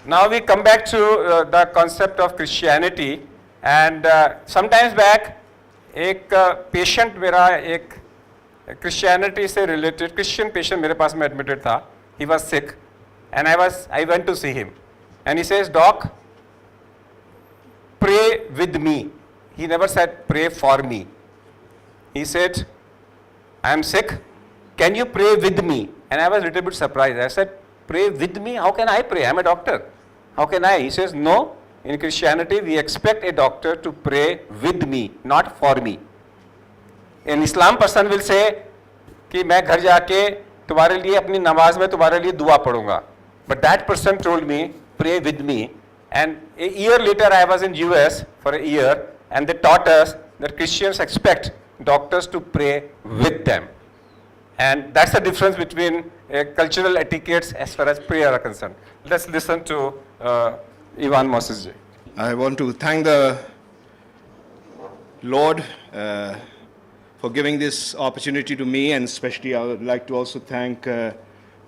Now we come back to the concept of Christianity, and sometimes back एक patient मेरा एक Christianity से related Christian patient मेरे पास में एडमिटेड था. He was sick and I went to see him and he says doc pray with me. He never said pray for me. He said I am sick, can you pray with me? And I was little bit surprised. I said pray with me? How can I pray? I'm a doctor. How can I? He says, no. In Christianity, we expect a doctor to pray with me, not for me. In Islam, person will say कि मैं घर जाके तुम्हारे लिए अपनी नमाज में तुम्हारे लिए दुआ पढ़ूंगा. But that person told me, pray with me. And a year later, I was in US for a year, and they taught us that Christians expect doctors to pray with them. And that's the difference between cultural etiquettes as far as prayer are concerned. Let's listen to Ivan Moses. I want to thank the Lord for giving this opportunity to me, and especially I would like to also thank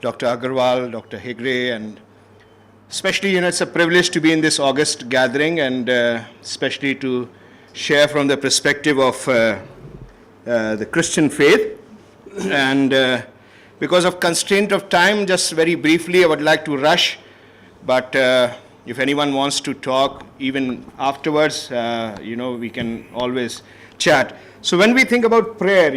Dr. Agarwal, Dr. Hegre, and especially, it's a privilege to be in this August gathering, and especially to share from the perspective of the Christian faith. And because of constraint of time, just very briefly, I would like to rush. But if anyone wants to talk, even afterwards, we can always chat. So when we think about prayer,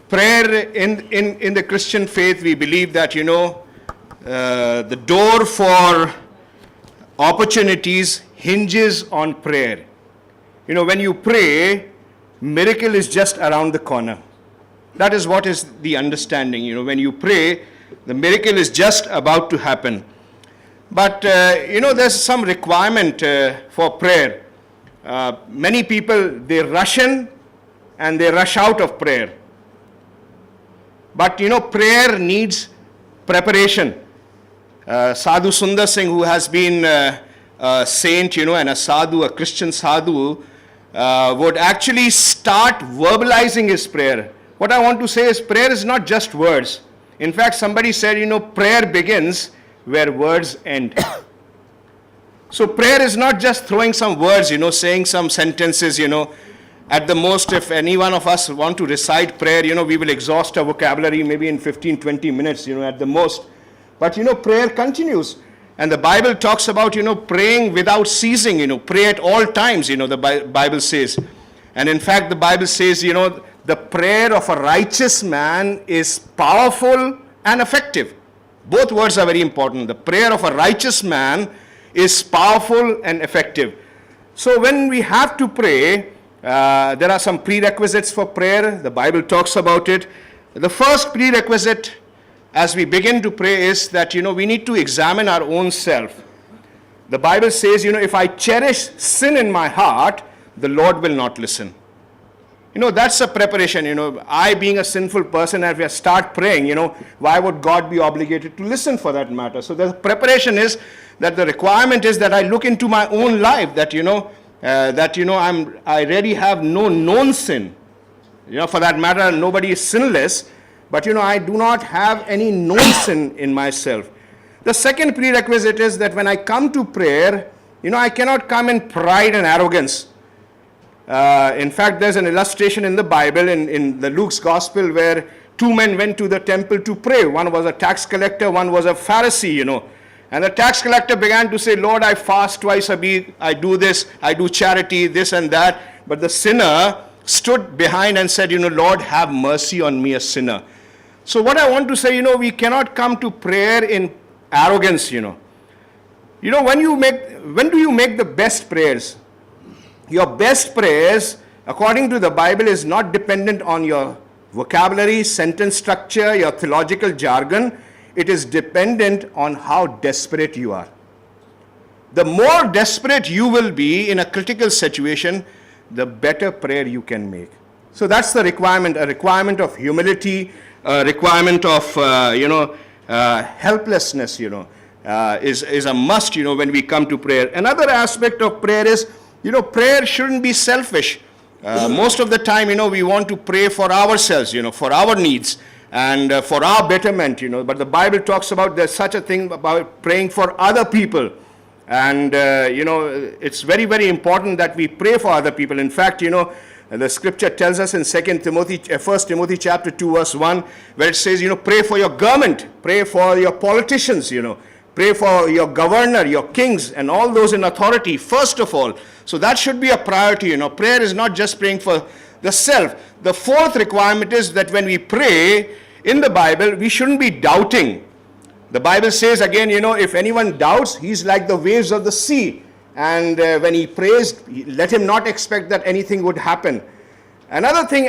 prayer in the Christian faith, we believe that, the door for opportunities hinges on prayer. When you pray, miracle is just around the corner. That is what is the understanding. When you pray, the miracle is just about to happen. But, there's some requirement for prayer. Many people, they rush in and they rush out of prayer. But, prayer needs preparation. Sadhu Sundar Singh, who has been a saint, and a sadhu, a Christian sadhu, would actually start verbalizing his prayer. What I want to say is prayer is not just words. In fact, somebody said, prayer begins where words end. So prayer is not just throwing some words, saying some sentences, At the most, if any one of us want to recite prayer, we will exhaust our vocabulary maybe in 15, 20 minutes, at the most. But, prayer continues. And the Bible talks about, praying without ceasing, pray at all times, the Bible says. And in fact, the Bible says, the prayer of a righteous man is powerful and effective. Both words are very important. The prayer of a righteous man is powerful and effective. So when we have to pray, there are some prerequisites for prayer. The Bible talks about it. The first prerequisite as we begin to pray is that, we need to examine our own self. The Bible says, if I cherish sin in my heart, the Lord will not listen. That's a preparation. I being a sinful person, if I start praying, why would God be obligated to listen for that matter? So the preparation is that the requirement is that I look into my own life, that, I really have no known sin. For that matter, nobody is sinless. But, I do not have any known sin in myself. The second prerequisite is that when I come to prayer, I cannot come in pride and arrogance. In fact, there's an illustration in the Bible, in the Luke's Gospel, where two men went to the temple to pray. One was a tax collector, one was a Pharisee, And the tax collector began to say, Lord, I fast twice a week, I do this, I do charity, this and that. But the sinner stood behind and said, Lord, have mercy on me, a sinner. So what I want to say, we cannot come to prayer in arrogance, when do you make the best prayers? Your best prayers, according to the Bible, is not dependent on your vocabulary, sentence structure, your theological jargon. It is dependent on how desperate you are. The more desperate you will be in a critical situation, the better prayer you can make. So that's the requirement, a requirement of humility, a requirement of, helplessness, is a must, when we come to prayer. Another aspect of prayer is, prayer shouldn't be selfish. Most of the time, we want to pray for ourselves, for our needs. and for our betterment, but the Bible talks about there's such a thing about praying for other people. And, it's very, very important that we pray for other people. In fact, the scripture tells us in 1 Timothy chapter 2 verse 1, where it says, pray for your government, pray for your politicians, pray for your governor, your kings, and all those in authority, first of all. So that should be a priority. Prayer is not just praying for the self. The fourth requirement is that when we pray in the Bible, we shouldn't be doubting. The Bible says again, if anyone doubts, he's like the waves of the sea. And when he prays, let him not expect that anything would happen. Another thing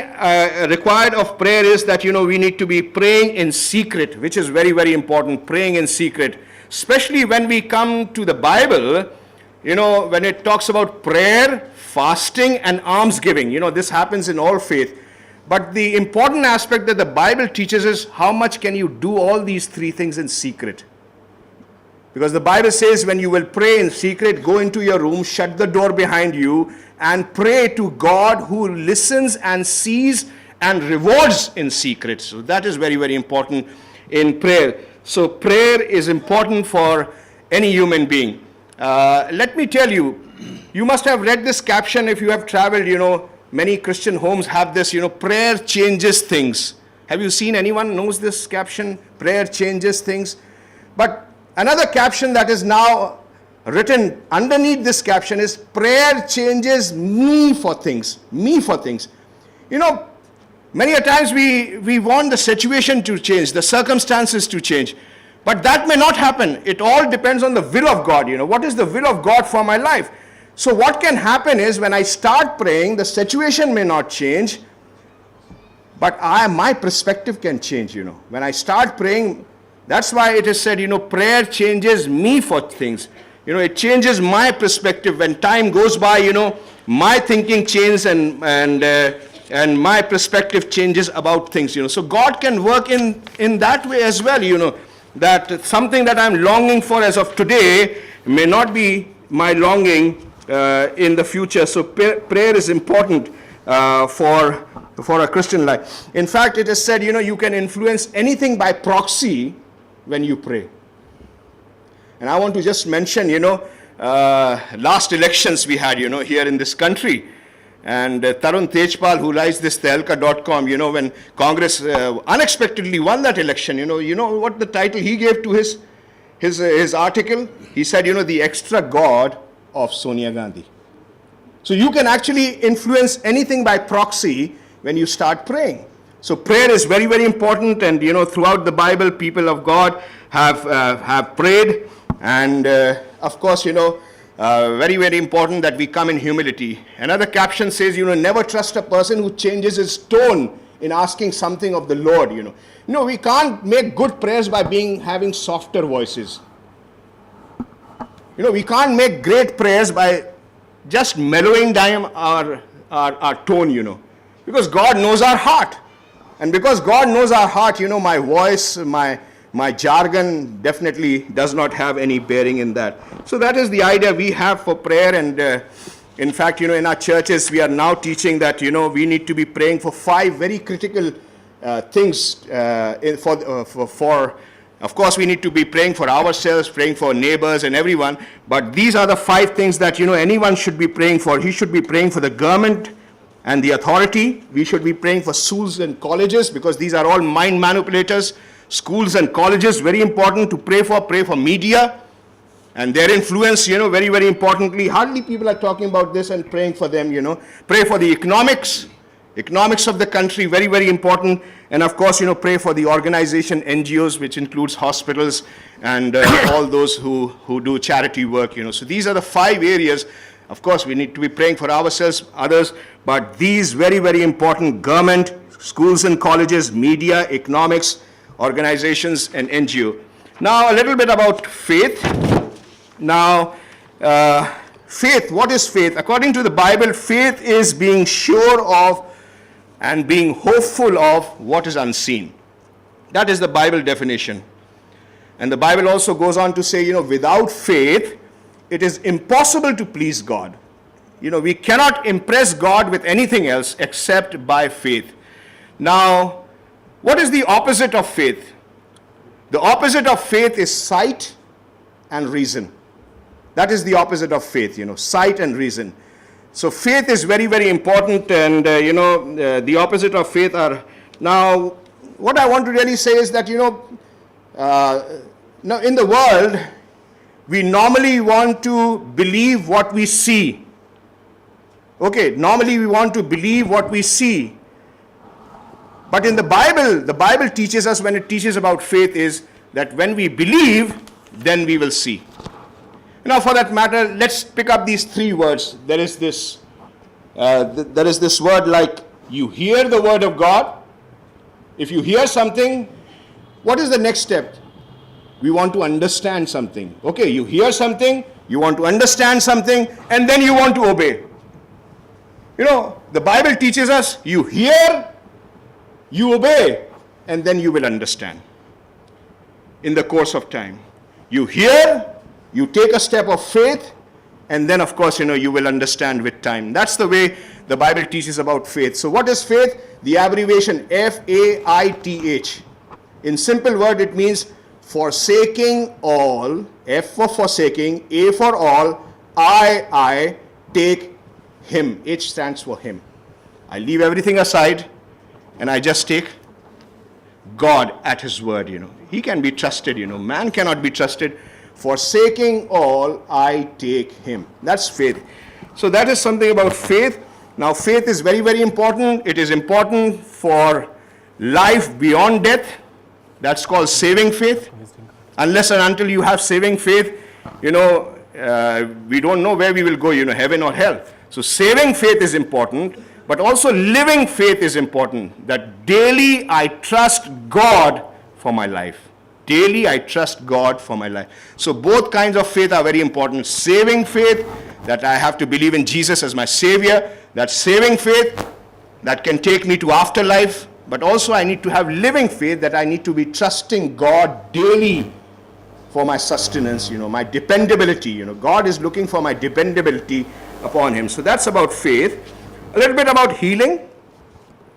required of prayer is that, we need to be praying in secret, which is very, very important, praying in secret. Especially when we come to the Bible, when it talks about prayer, fasting, and almsgiving, this happens in all faith. But the important aspect that the Bible teaches is how much can you do all these three things in secret. Because the Bible says when you will pray in secret, go into your room, shut the door behind you, and pray to God who listens and sees and rewards in secret. So that is very, very important in prayer. So prayer is important for any human being. Let me tell you, you must have read this caption if you have traveled, many Christian homes have this, prayer changes things. Have you seen anyone knows this caption? Prayer changes things. But another caption that is now written underneath this caption is prayer changes me for things. Me for things. Many a times we want the situation to change, the circumstances to change. But that may not happen. It all depends on the will of God. What is the will of God for my life? So what can happen is when I start praying, the situation may not change, but my perspective can change, When I start praying, that's why it is said, prayer changes me for things. It changes my perspective. When time goes by, my thinking changes and my perspective changes about things, So God can work in that way as well, that something that I'm longing for as of today may not be my longing in the future. So prayer is important for a Christian life. In fact, it is said, you can influence anything by proxy when you pray. And I want to just mention, last elections we had, here in this country. And Tarun Tejpal, who writes this, Tehelka.com, when Congress unexpectedly won that election, you know what the title he gave to his article? He said, the extra God of Sonia Gandhi. So you can actually influence anything by proxy when you start praying. So prayer is very, very important, and throughout the Bible, people of God have prayed, and of course, very, very important that we come in humility. Another caption says, never trust a person who changes his tone in asking something of the Lord. We can't make good prayers by having softer voices. We can't make great prayers by just mellowing down our tone, because God knows our heart. And because God knows our heart, my voice, my jargon definitely does not have any bearing in that. So that is the idea we have for prayer. And in fact, in our churches, we are now teaching that, we need to be praying for 5 very critical things of course, we need to be praying for ourselves, praying for neighbors and everyone. But these are the 5 things that, anyone should be praying for. He should be praying for the government and the authority. We should be praying for schools and colleges, because these are all mind manipulators. Schools and colleges, very important to pray for media and their influence, very, very importantly. Hardly people are talking about this and praying for them, Pray for the economics of the country, very, very important. And of course, pray for the organization, NGOs, which includes hospitals and all those who do charity work, So these are the 5 areas. Of course, we need to be praying for ourselves, others, but these very, very important: government, schools and colleges, media, economics, organizations, and NGO. Now, a little bit about faith. Now, faith, what is faith? According to the Bible, faith is being sure of and being hopeful of what is unseen. That is the Bible definition. And the Bible also goes on to say, without faith, it is impossible to please God. We cannot impress God with anything else except by faith. Now, What is the opposite of faith? The opposite of faith is sight and reason. That is the opposite of faith, sight and reason. So faith is very, very important, and the opposite of faith are. Now, what I want to really say is that, now in the world, we normally want to believe what we see. Okay, normally we want to believe what we see. But in the Bible teaches us, when it teaches about faith, is that when we believe, then we will see. Now, for that matter, let's pick up these three words. There is this word like you hear the word of God. If you hear something, what is the next step? We want to understand something. Okay, you hear something, you want to understand something, and then you want to obey. The Bible teaches us, you hear, you obey, and then you will understand in the course of time. You hear, you take a step of faith, and then of course, you will understand with time. That's the way the Bible teaches about faith. So what is faith? The abbreviation F-A-I-T-H. In simple word, it means forsaking all. F for forsaking, A for all, I take Him. H stands for Him. I leave everything aside and I just take God at His word, He can be trusted, Man cannot be trusted. Forsaking all, I take Him. That's faith. So that is something about faith. Now faith is very, very important. It is important for life beyond death. That's called saving faith. Unless and until you have saving faith, we don't know where we will go, heaven or hell. So saving faith is important, but also living faith is important. That daily I trust God for my life. Daily I trust God for my life. So both kinds of faith are very important. Saving faith, that I have to believe in Jesus as my Savior. That saving faith that can take me to afterlife. But also I need to have living faith, that I need to be trusting God daily for my sustenance, my dependability. God is looking for my dependability upon Him. So that's about faith. A little bit about healing.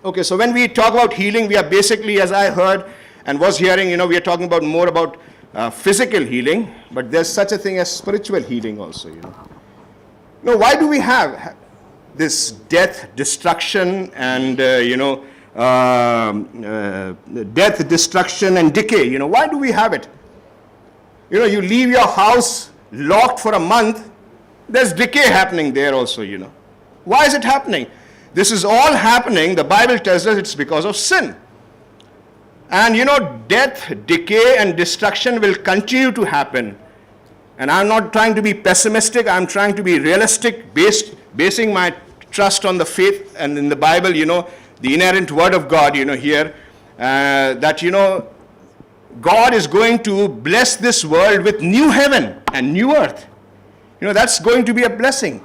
Okay, so when we talk about healing, we are basically, as I heard and was hearing, we are talking about more about physical healing, but there's such a thing as spiritual healing also, Now, why do we have this death, destruction, and, death, destruction, and decay? Why do we have it? You leave your house locked for a month, there's decay happening there also, Why is it happening? This is all happening, the Bible tells us it's because of sin. And death, decay, and destruction will continue to happen. And I'm not trying to be pessimistic, I'm trying to be realistic, basing my trust on the faith and in the Bible, the inerrant word of God, here, that, God is going to bless this world with new heaven and new earth. That's going to be a blessing.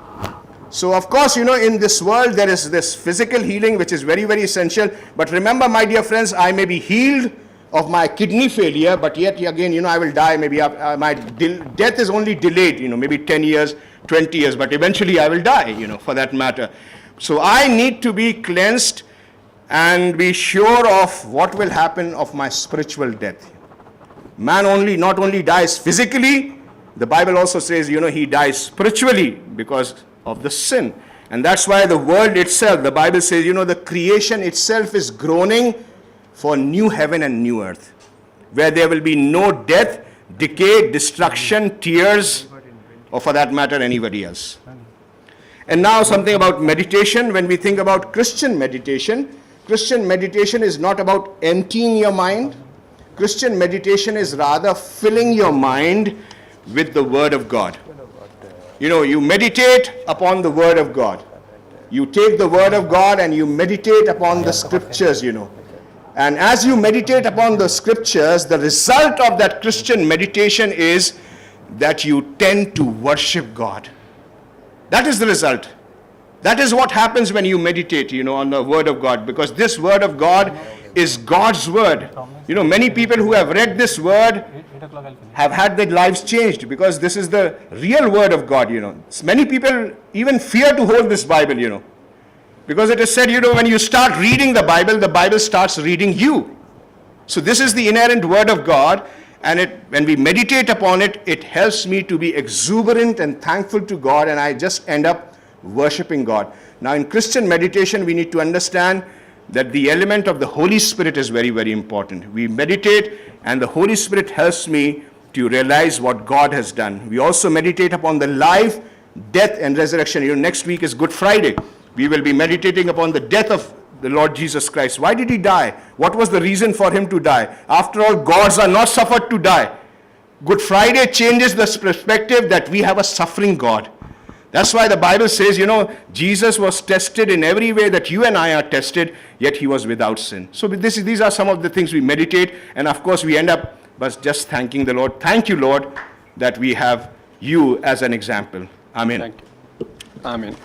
So of course, in this world there is this physical healing which is very, very essential. But remember, my dear friends, I may be healed of my kidney failure, but yet again, I will die. Maybe my death is only delayed, maybe 10 years, 20 years, but eventually I will die, for that matter. So I need to be cleansed and be sure of what will happen of my spiritual death. Man not only dies physically, the Bible also says, he dies spiritually because of the sin. And that's why the world itself, the Bible says, the creation itself is groaning for new heaven and new earth, where there will be no death, decay, destruction, tears, or for that matter, anybody else. And now something about meditation. When we think about Christian meditation is not about emptying your mind. Christian meditation is rather filling your mind with the Word of God. You meditate upon the Word of God. You take the Word of God and you meditate upon the Scriptures, And as you meditate upon the Scriptures, the result of that Christian meditation is that you tend to worship God. That is the result. That is what happens when you meditate, on the Word of God, because this Word of God is God's Word. Many people who have read this Word have had their lives changed because this is the real Word of God, Many people even fear to hold this Bible, because it is said, when you start reading the Bible starts reading you. So this is the inerrant word of God, and when we meditate upon it, it helps me to be exuberant and thankful to God, and I just end up worshiping God. Now in Christian meditation, we need to understand that the element of the Holy Spirit is very, very important. We meditate, and the Holy Spirit helps me to realize what God has done. We also meditate upon the life, death, and resurrection. Next week is Good Friday. We will be meditating upon the death of the Lord Jesus Christ. Why did he die? What was the reason for him to die? After all, gods are not suffered to die. Good Friday changes the perspective that we have a suffering God. That's why the Bible says, Jesus was tested in every way that you and I are tested, yet he was without sin. So these are some of the things we meditate, and of course we end up by just thanking the Lord. Thank you, Lord, that we have you as an example. Amen. Thank you. Amen.